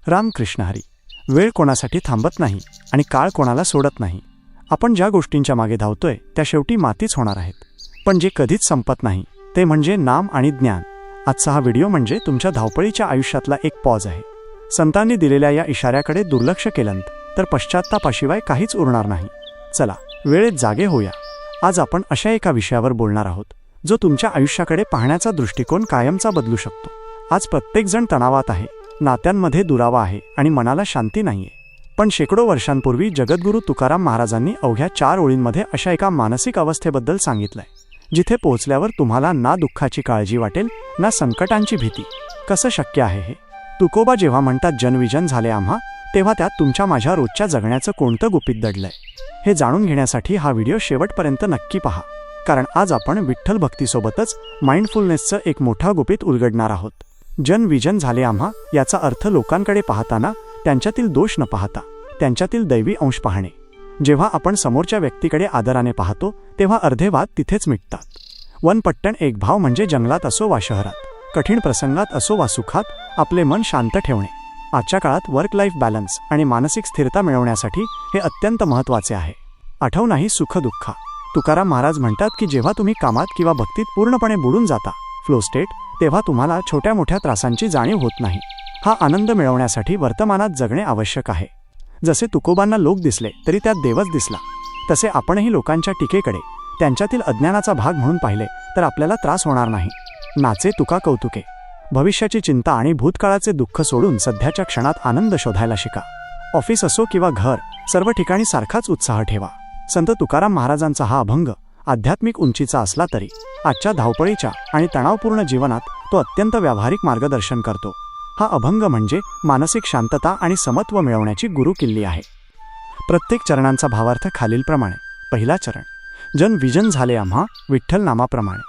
रामकृष्ण हरी. वेळ कोणासाठी थांबत नाही आणि काळ कोणाला सोडत नाही. आपण ज्या गोष्टींच्या मागे धावतोय त्या शेवटी मातीच होणार आहेत, पण जे कधीच संपत नाही ते म्हणजे नाम आणि ज्ञान. आजचा हा व्हिडिओ म्हणजे तुमच्या धावपळीच्या आयुष्यातला एक पॉज आहे. संतांनी दिलेल्या या इशाऱ्याकडे दुर्लक्ष केलं तर पश्चात्तापाशिवाय काहीच उरणार नाही. चला वेळेत जागे होऊया. आज आपण अशा एका विषयावर बोलणार आहोत जो तुमच्या आयुष्याकडे पाहण्याचा दृष्टिकोन कायमचा बदलू शकतो. आज प्रत्येकजण तणावात आहे, नात्यांमध्ये दुरावा आहे आणि मनाला शांती नाहीये. पण शेकडो वर्षांपूर्वी जगद्गुरू तुकाराम महाराजांनी अवघ्या 4 ओळींमध्ये अशा एका मानसिक अवस्थेबद्दल सांगितलंय, जिथे पोहोचल्यावर तुम्हाला ना दुःखाची काळजी वाटेल ना संकटांची भीती. कसं शक्य आहे हे? तुकोबा जेव्हा म्हणतात जनविजन झाले आम्हा, तेव्हा त्यात तुमच्या माझ्या रोजच्या जगण्याचं कोणतं गुपित दडलंय हे जाणून घेण्यासाठी हा व्हिडिओ शेवटपर्यंत नक्की पहा. कारण आज आपण विठ्ठल भक्तीसोबतच माइंडफुलनेसचं एक मोठा गुपित उलगडणार आहोत. जनविजन झाले आम्हा याचा अर्थ लोकांकडे पाहताना त्यांच्यातील दोष न पाहता त्यांच्यातील दैवी अंश पाहणे. जेव्हा आपण समोरच्या व्यक्तीकडे आदराने पाहतो तेव्हा अर्धे वाद तिथेच मिटतात. वन पट्टण एक भाव म्हणजे जंगलात असो वा शहरात, कठीण प्रसंगात असो वा सुखात, आपले मन शांत ठेवणे. आजच्या काळात वर्क लाईफ बॅलन्स आणि मानसिक स्थिरता मिळवण्यासाठी हे अत्यंत महत्त्वाचे आहे. आठव नाही सुख दुःखा. तुकाराम महाराज म्हणतात की जेव्हा तुम्ही कामात किंवा भक्तीत पूर्णपणे बुडून जाता, फ्लो स्टेट, तेव्हा तुम्हाला छोट्या मोठ्या त्रासांची जाणीव होत नाही. हा आनंद मिळवण्यासाठी वर्तमानात जगणे आवश्यक आहे. जसे तुकोबांना लोक दिसले तरी त्यात देवच दिसला, तसे आपणही लोकांच्या टीकेकडे त्यांच्यातील अज्ञानाचा भाग म्हणून पाहिले तर आपल्याला त्रास होणार नाही. नाचे तुका कौतुके. भविष्याची चिंता आणि भूतकाळाचे दुःख सोडून सध्याच्या क्षणात आनंद शोधायला शिका. ऑफिस असो किंवा घर, सर्व ठिकाणी सारखाच उत्साह ठेवा. संत तुकाराम महाराजांचा हा अभंग आध्यात्मिक उंचीचा असला तरी आजच्या धावपळीच्या आणि तणावपूर्ण जीवनात तो अत्यंत व्यावहारिक मार्गदर्शन करतो. हा अभंग म्हणजे मानसिक शांतता आणि समत्व मिळवण्याची गुरुकिल्ली आहे. प्रत्येक चरणांचा भावार्थ खालीलप्रमाणे. पहिला चरण, जन विजन झाले आम्हा विठ्ठल नामाप्रमाणे.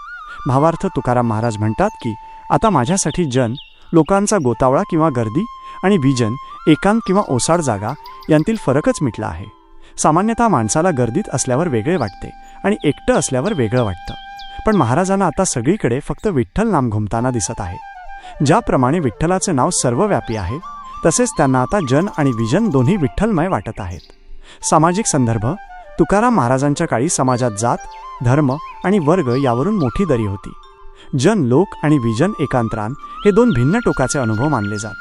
भावार्थ तुकाराम महाराज म्हणतात की आता माझ्यासाठी जन, लोकांचा गोतावळा किंवा गर्दी, आणि विजन, एकांत किंवा ओसाड जागा, यांतील फरकच मिटला आहे. सामान्यतः माणसाला गर्दीत असल्यावर वेगळे वाटते आणि एकटं असल्यावर वेगळं वाटतं, पण महाराजांना आता सगळीकडे फक्त विठ्ठल नाम घुमताना दिसत आहे. ज्याप्रमाणे विठ्ठलाचे नाव सर्वव्यापी आहे, तसेच त्यांना आता जन आणि विजन दोन्ही विठ्ठलमय वाटत आहेत. सामाजिक संदर्भ. तुकाराम महाराजांच्या काळी समाजात जात, धर्म आणि वर्ग यावरून मोठी दरी होती. जन लोक आणि विजन एकांतरान हे 2 भिन्न टोकाचे अनुभव मानले जात.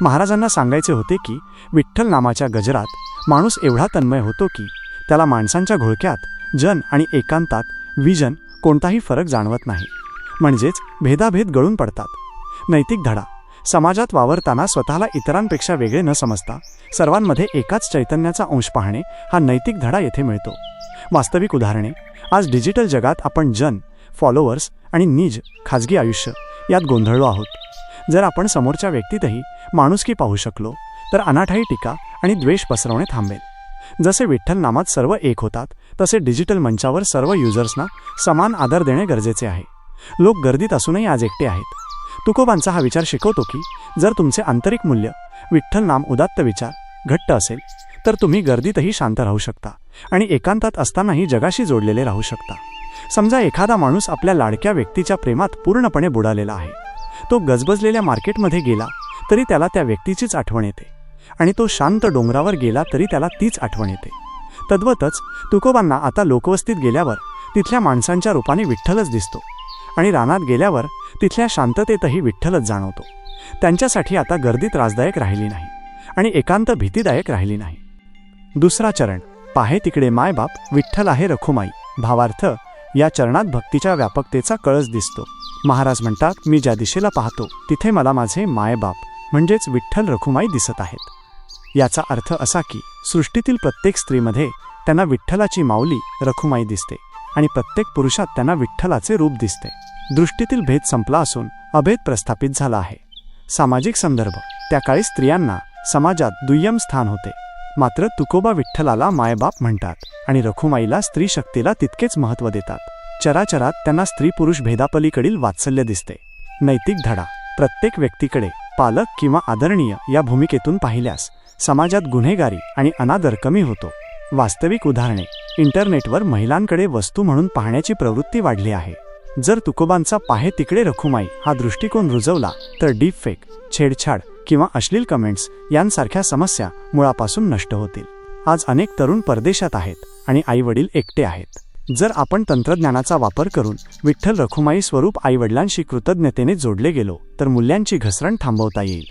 महाराजांना सांगायचे होते की विठ्ठल नामाच्या गजरात माणूस एवढा तन्मय होतो की त्याला माणसांच्या घोळक्यात जन आणि एकांतात विजन कोणताही फरक जाणवत नाही. म्हणजेच भेदाभेद गळून पडतात. नैतिक धडा. समाजात वावरताना स्वतःला इतरांपेक्षा वेगळे न समजता सर्वांमध्ये एकाच चैतन्याचा अंश पाहणे हा नैतिक धडा येथे मिळतो. वास्तविक उदाहरणे. आज डिजिटल जगात आपण जन, फॉलोअर्स आणि निज, खाजगी आयुष्य यात गोंधळलो आहोत. जर आपण समोरच्या व्यक्तीतही माणुसकी पाहू शकलो तर अनाठाई टीका आणि द्वेष पसरवणे थांबेल. जसे विठ्ठल नामात सर्व एक होतात, तसे डिजिटल मंचावर सर्व युजर्सना समान आदर देणे गरजेचे आहे. लोक गर्दीत असूनही आज एकटे आहेत. तुकोबांचा हा विचार शिकवतो की जर तुमचे आंतरिक मूल्य, विठ्ठल नाम, उदात्त विचार घट्ट असेल तर तुम्ही गर्दीतही शांत राहू शकता आणि एकांतात असतानाही जगाशी जोडलेले राहू शकता. समजा एखादा माणूस आपल्या लाडक्या व्यक्तीच्या प्रेमात पूर्णपणे बुडालेला आहे. तो गजबजलेल्या मार्केटमध्ये गेला तरी त्याला त्या व्यक्तीचीच आठवण येते आणि तो शांत डोंगरावर गेला तरी त्याला तीच आठवण येते. तद्वतच तुकोबांना आता लोकवस्तीत गेल्यावर तिथल्या माणसांच्या रूपाने विठ्ठलच दिसतो आणि रानात गेल्यावर तिथल्या शांततेतही विठ्ठलच जाणवतो. त्यांच्यासाठी आता गर्दी त्रासदायक राहिली नाही आणि एकांत भीतीदायक राहिली नाही. दुसरा चरण, पाहे तिकडे मायबाप विठ्ठल आहे रखुमाई. भावार्थ. या चरणात भक्तीच्या व्यापकतेचा कळस दिसतो. महाराज म्हणतात, मी ज्या दिशेला पाहतो तिथे मला माझे मायबाप म्हणजेच विठ्ठल रखुमाई दिसत आहेत. याचा अर्थ असा की सृष्टीतील प्रत्येक स्त्रीमध्ये त्यांना विठ्ठलाची माऊली रखुमाई दिसते आणि प्रत्येक पुरुषात त्यांना विठ्ठलाचे रूप दिसते. दृष्टीतील भेद संपला असून अभेद प्रस्थापित झाला आहे. सामाजिक संदर्भ. त्या काळी स्त्रियांना समाजात दुय्यम स्थान होते, मात्र तुकोबा विठ्ठलाला मायबाप म्हणतात आणि रखुमाईला स्त्री शक्तीला तितकेच महत्त्व देतात. चराचरात त्यांना स्त्री पुरुष भेदापलीकडील वात्सल्य दिसते. नैतिक धडा. प्रत्येक व्यक्तीकडे पालक किंवा आदरणीय या भूमिकेतून पाहिल्यास समाजात गुन्हेगारी आणि अनादर कमी होतो. वास्तविक उदाहरणे. इंटरनेटवर महिलांकडे वस्तू म्हणून पाहण्याची प्रवृत्ती वाढली आहे. जर तुकोबांचा पाहे तिकडे रखुमाई हा दृष्टिकोन रुजवला तर डीपफेक, छेडछाड किंवा अश्लील कमेंट्स यांसारख्या समस्या मुळापासून नष्ट होतील. आज अनेक तरुण परदेशात आहेत आणि आईवडील एकटे आहेत. जर आपण तंत्रज्ञानाचा वापर करून विठ्ठल रखुमाई स्वरूप आईवडिलांशी कृतज्ञतेने जोडले गेलो तर मूल्यांची घसरण थांबवता येईल.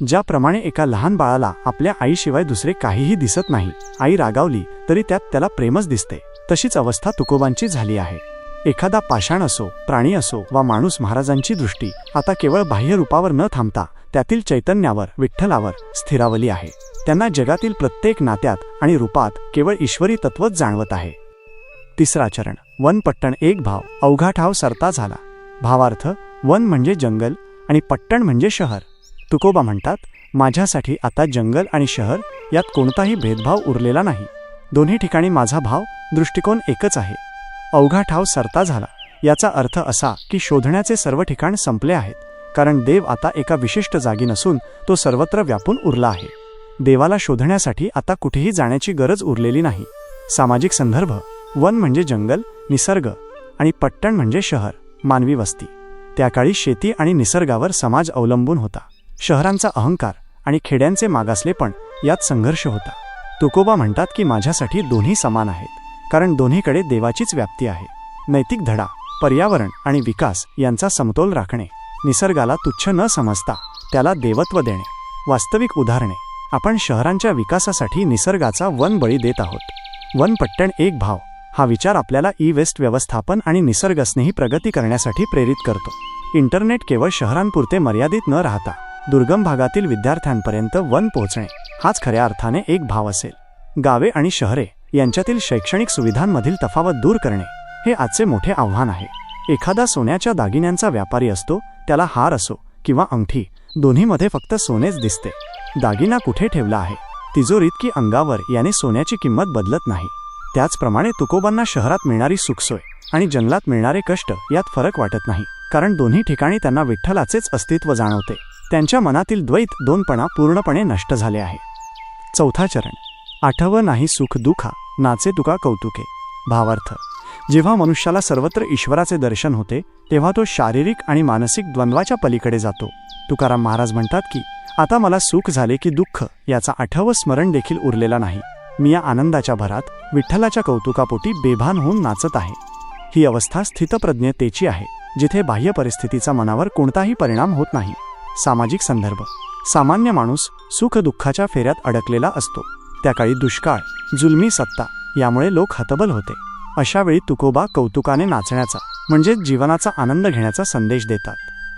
ज्याप्रमाणे एका लहान बाळाला आपल्या आईशिवाय दुसरे काहीही दिसत नाही, आई रागावली तरी त्यात त्याला प्रेमच दिसते, तशीच अवस्था तुकोबांची झाली आहे. एखादा पाषाण असो, प्राणी असो वा माणूस, महाराजांची दृष्टी आता केवळ बाह्य रूपावर न थांबता त्यातील चैतन्यावर, विठ्ठलावर स्थिरावली आहे. त्यांना जगातील प्रत्येक नात्यात आणि रूपात केवळ ईश्वरी तत्वच जाणवत आहे. तिसरा चरण, वन पट्टण एक भाव, अवघा ठाव सरता झाला. भावार्थ, वन म्हणजे जंगल आणि पट्टण म्हणजे शहर. तुकोबा म्हणतात, माझ्यासाठी आता जंगल आणि शहर यात कोणताही भेदभाव उरलेला नाही. दोन्ही ठिकाणी माझा भाव, दृष्टिकोन एकच आहे. अवघा ठाव सरता झाला याचा अर्थ असा की शोधण्याचे सर्व ठिकाण संपले आहेत, कारण देव आता एका विशिष्ट जागी नसून तो सर्वत्र व्यापून उरला आहे. देवाला शोधण्यासाठी आता कुठेही जाण्याची गरज उरलेली नाही. सामाजिक संदर्भ, वन म्हणजे जंगल, निसर्ग आणि पट्टण म्हणजे शहर, मानवी वस्ती. त्या काळी शेती आणि निसर्गावर समाज अवलंबून होता. शहरांचा अहंकार आणि खेड्यांचे मागासलेपण यात संघर्ष होता. तुकोबा म्हणतात की माझ्यासाठी दोन्ही समान आहेत, कारण दोन्हीकडे देवाचीच व्याप्ती आहे. नैतिक धडा, पर्यावरण आणि विकास यांचा समतोल राखणे, निसर्गाला तुच्छ न समजता त्याला देवत्व देणे. वास्तविक उदाहरणे, आपण शहरांच्या विकासासाठी निसर्गाचा वन बळी देत आहोत. वन पट्टण एक भाव हा विचार आपल्याला ई-वेस्ट व्यवस्थापन आणि निसर्गस्नेही प्रगती करण्यासाठी प्रेरित करतो. इंटरनेट केवळ शहरांपुरते मर्यादित न राहता दुर्गम भागातील विद्यार्थ्यांपर्यंत वन पोहोचणे हाच खऱ्या अर्थाने एक भाव असेल. गावे आणि शहरे यांच्यातील शैक्षणिक सुविधांमधील तफावत दूर करणे हे आजचे मोठे आव्हान आहे. एखादा सोन्याच्या दागिन्यांचा व्यापारी असतो, त्याला हार असो किंवा अंगठी, दोन्हीमध्ये फक्त सोनेच दिसते. दागिना कुठे ठेवला आहे, तिजोरीत की अंगावर, याने सोन्याची किंमत बदलत नाही. त्याचप्रमाणे तुकोबांना शहरात मिळणारी सुखसोय आणि जंगलात मिळणारे कष्ट यात फरक वाटत नाही, कारण दोन्ही ठिकाणी त्यांना विठ्ठलाचेच अस्तित्व जाणवते. त्यांच्या मनातील द्वैत, दोनपणा पूर्णपणे नष्ट झाले आहे. चौथा चरण, आठव नाही सुख दुखा, नाचे तुका कौतुके. भावार्थ, जेव्हा मनुष्याला सर्वत्र ईश्वराचे दर्शन होते तेव्हा तो शारीरिक आणि मानसिक द्वंद्वाच्या पलीकडे जातो. तुकाराम महाराज म्हणतात की आता मला सुख झाले की दुःख याचा आठवं स्मरण देखील उरलेला नाही. मी या आनंदाच्या भरात विठ्ठलाच्या कौतुकापोटी बेभान होऊन नाचत आहे. ही अवस्था स्थितप्रज्ञतेची आहे, जिथे बाह्य परिस्थितीचा मनावर कोणताही परिणाम होत नाही. सामाजिक संदर्भ, सामान्य माणूस सुख दुःखाच्या फेऱ्यात अडकलेला असतो. त्या काळी दुष्काळ, जुलमी सत्ता यामुळे लोक हतबल होते. अशा वेळी तुकोबा कौतुकाने नाचण्याचा म्हणजेच जीवनाचा आनंद घेण्याचा संदेश देतात.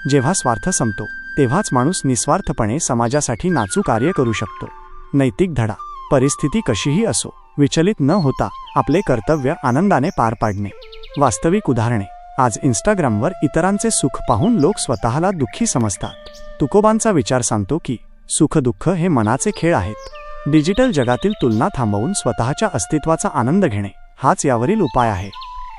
जेव्हा स्वार्थ संपतो तेव्हाच माणूस निस्वार्थपणे समाजासाठी नाचू कार्य करू शकतो. नैतिक धडा, परिस्थिती कशीही असो, विचलित न होता आपले कर्तव्य आनंदाने पार पाडणे. वास्तविक उदाहरणे, आज इंस्टाग्रामवर इतरांचे सुख पाहून लोक स्वतःला दुःखी समजतात. तुकोबांचा विचार सांगतो की सुख दुःख हे मनाचे खेळ आहेत. डिजिटल जगातील तुलना थांबवून स्वतःच्या अस्तित्वाचा आनंद घेणे हाच यावरील उपाय आहे.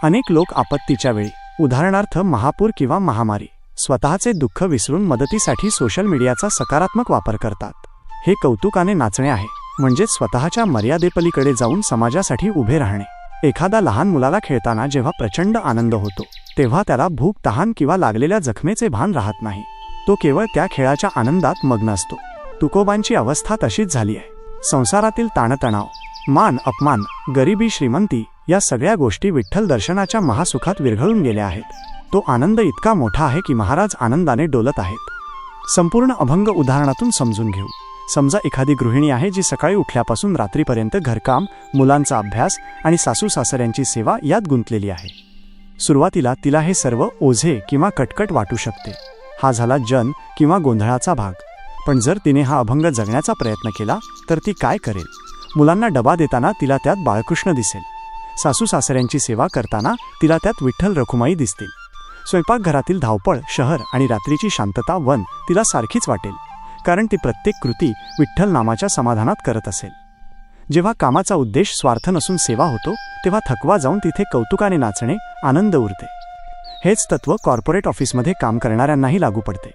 अनेक लोक आपत्तीच्या वेळी, उदाहरणार्थ महापूर किंवा महामारी, स्वतःचे दुःख विसरून मदतीसाठी सोशल मीडियाचा सकारात्मक वापर करतात. हे कौतुकाने नाचणे आहे, म्हणजेच स्वतःच्या मर्यादेपलीकडे जाऊन समाजासाठी उभे राहणे. एखादा लहान मुलाला खेळताना जेव्हा प्रचंड आनंद होतो तेव्हा त्याला भूक, तहान किंवा लागलेल्या जखमेचे भान राहत नाही. तो केवळ त्या खेळाच्या आनंदात मग्न असतो. तुकोबांची अवस्था तशीच झाली आहे. संसारातील ताणतणाव, मान अपमान, गरिबी, श्रीमंती या सगळ्या गोष्टी विठ्ठल दर्शनाच्या महासुखात विरघळून गेल्या आहेत. तो आनंद इतका मोठा आहे की महाराज आनंदाने डोलत आहेत. संपूर्ण अभंग उदाहरणातून समजून घेऊ. समजा एखादी गृहिणी आहे जी सकाळी उठल्यापासून रात्रीपर्यंत घरकाम, मुलांचा अभ्यास आणि सासू सासऱ्यांची सेवा यात गुंतलेली आहे. सुरुवातीला तिला हे सर्व ओझे किंवा कटकट वाटू शकते. हा झाला जन किंवा गोंधळाचा भाग. पण जर तिने हा अभंग जगण्याचा प्रयत्न केला तर ती काय करेल? मुलांना डबा देताना तिला त्यात बाळकृष्ण दिसेल. सासू सासऱ्यांची सेवा करताना तिला त्यात विठ्ठल रखुमाई दिसतील. स्वयंपाकघरातील धावपळ, शहर आणि रात्रीची शांतता, वन तिला सारखीच वाटेल, कारण ती प्रत्येक कृती विठ्ठल नामाच्या समाधानात करत असेल. जेव्हा कामाचा उद्देश स्वार्थ नसून सेवा होतो तेव्हा थकवा जाऊन तिथे कौतुकाने नाचणे, आनंद उरते. हेच तत्त्व कॉर्पोरेट ऑफिसमध्ये काम करणाऱ्यांनाही लागू पडते.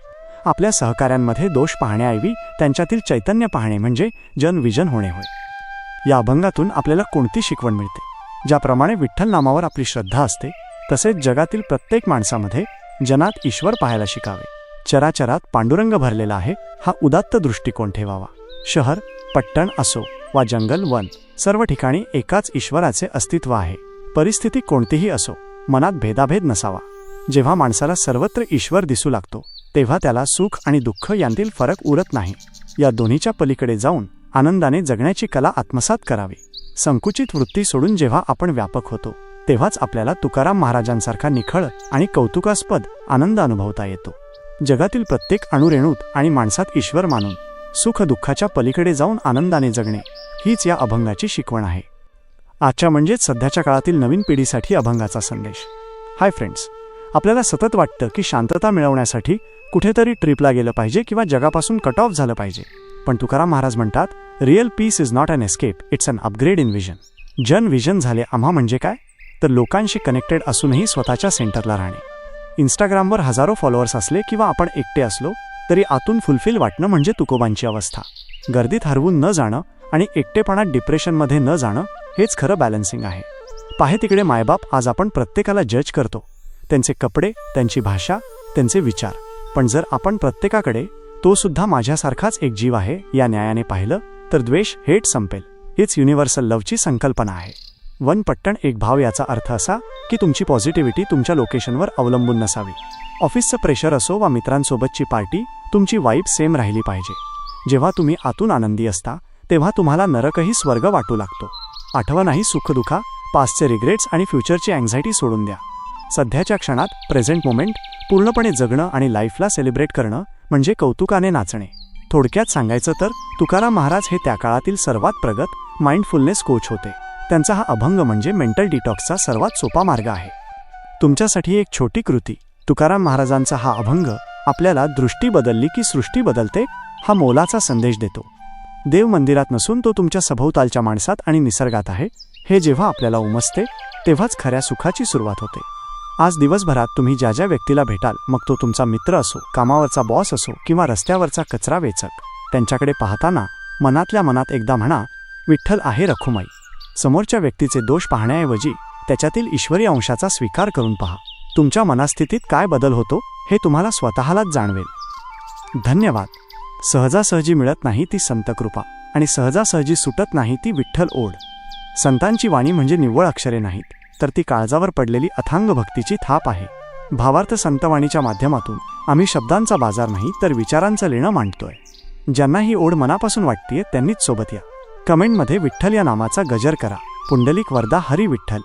आपल्या सहकाऱ्यांमध्ये दोष पाहण्याऐवजी त्यांच्यातील चैतन्य पाहणे म्हणजे जन विजन होणे होय. या अभंगातून आपल्याला कोणती शिकवण मिळते? ज्याप्रमाणे विठ्ठल नामावर आपली श्रद्धा असते तसेच जगातील प्रत्येक माणसामध्ये जनात ईश्वर पाहायला शिकावे. चराचरात पांडुरंग भरलेला आहे हा उदात्त दृष्टिकोन ठेवावा. शहर, पट्टण असो वा जंगल, वन, सर्व ठिकाणी एकाच ईश्वराचे अस्तित्व आहे. परिस्थिती कोणतीही असो, मनात भेदाभेद नसावा. जेव्हा माणसाला सर्वत्र ईश्वर दिसू लागतो तेव्हा त्याला सुख आणि दुःख यांतील फरक उरत नाही. या दोन्हीच्या पलीकडे जाऊन आनंदाने जगण्याची कला आत्मसात करावी. संकुचित वृत्ती सोडून जेव्हा आपण व्यापक होतो तेव्हाच आपल्याला तुकाराम महाराजांसारखा निखळ आणि कौतुकास्पद आनंद अनुभवता येतो. जगातील प्रत्येक अणुरेणूत आणि माणसात ईश्वर मानून सुख दुःखाच्या पलीकडे जाऊन आनंदाने जगणे हीच या अभंगाची शिकवण आहे. आजच्या म्हणजेच सध्याच्या काळातील नवीन पिढीसाठी अभंगाचा संदेश. हाय फ्रेंड्स, आपल्याला सतत वाटतं की शांतता मिळवण्यासाठी कुठेतरी ट्रिपला गेलं पाहिजे किंवा जगापासून कट ऑफ झालं पाहिजे. पण तुकाराम महाराज म्हणतात, real peace is not an escape, it's an upgrade in vision. जन विजन झाले आम्हा म्हणजे काय, तर लोकांशी कनेक्टेड असूनही स्वतःच्या सेंटरला राहणे. इंस्टाग्रामवर हजारो फॉलोअर्स असले किंवा आपण एकटे असलो तरी आतून फुलफिल वाटणं म्हणजे तुकोबांची अवस्था. गर्दीत हरवून न जाणं आणि एकटेपणात डिप्रेशनमध्ये न जाणं हेच खरं बॅलन्सिंग आहे. पाहे तिकडे मायबाप आज आपण प्रत्येकाला जज करतो, त्यांचे कपडे, त्यांची भाषा, त्यांचे विचार. पण जर आपण प्रत्येकाकडे तो सुद्धा माझ्यासारखाच एक जीव आहे या न्यायाने पाहिलं तर द्वेष, हेट संपेल. हीच युनिव्हर्सल लव्हची संकल्पना आहे. वन पट्टण एक भाव याचा अर्थ असा की तुमची पॉझिटिव्हिटी तुमच्या लोकेशनवर अवलंबून नसावी. ऑफिसचं प्रेशर असो वा मित्रांसोबतची पार्टी, तुमची वाईब सेम राहिली पाहिजे. जेव्हा तुम्ही आतून आनंदी असता तेव्हा तुम्हाला नरकही स्वर्ग वाटू लागतो. आठवा नाही सुखदुःखा, पास्टचे रिग्रेट्स आणि फ्युचरची अँझायटी सोडून द्या. सध्याच्या क्षणात प्रेझेंट मोमेंट पूर्णपणे जगणं आणि लाईफला सेलिब्रेट करणं म्हणजे कौतुकाने नाचणे. थोडक्यात सांगायचं तर तुकाराम महाराज हे त्या काळातील सर्वात प्रगत माइंडफुलनेस कोच होते. त्यांचा हा अभंग म्हणजे मेंटल डिटॉक्सचा सर्वात सोपा मार्ग आहे. तुमच्यासाठी एक छोटी कृती. तुकाराम महाराजांचा हा अभंग आपल्याला दृष्टी बदलली की सृष्टी बदलते हा मोलाचा संदेश देतो. देव मंदिरात नसून तो तुमच्या सभोवतालच्या माणसात आणि निसर्गात आहे. हे जेव्हा आपल्याला उमसते तेव्हाच खऱ्या सुखाची सुरुवात होते. आज दिवसभरात तुम्ही ज्या ज्या व्यक्तीला भेटाल, मग तो तुमचा मित्र असो, कामावरचा बॉस असो किंवा रस्त्यावरचा कचरा वेचक, त्यांच्याकडे पाहताना मनातल्या मनात एकदा म्हणा, विठ्ठल आहे रखुमाई. समोरच्या व्यक्तीचे दोष पाहण्याऐवजी त्याच्यातील ईश्वरी अंशाचा स्वीकार करून पहा. तुमच्या मनस्थितीत काय बदल होतो हे तुम्हाला स्वतःलाच जाणवेल. धन्यवाद. सहजासहजी मिळत नाही ती संतकृपा आणि सहजासहजी सुटत नाही ती विठ्ठल ओढ. संतांची वाणी म्हणजे निव्वळ अक्षरे नाहीत, तर ती काळजावर पडलेली अथांग भक्तीची थाप आहे. भावार्थ संतवाणीच्या माध्यमातून आम्ही शब्दांचा बाजार नाही तर विचारांचं लेणं मांडतोय. ज्यांना ही ओढ मनापासून वाटतेय त्यांनीच सोबत या. कमेंटमध्ये विठ्ठल या नामाचा गजर करा. पुंडलिक वरदा हरी विठ्ठल.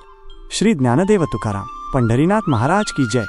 श्री ज्ञानदेव तुकाराम पंढरीनाथ महाराज की जय.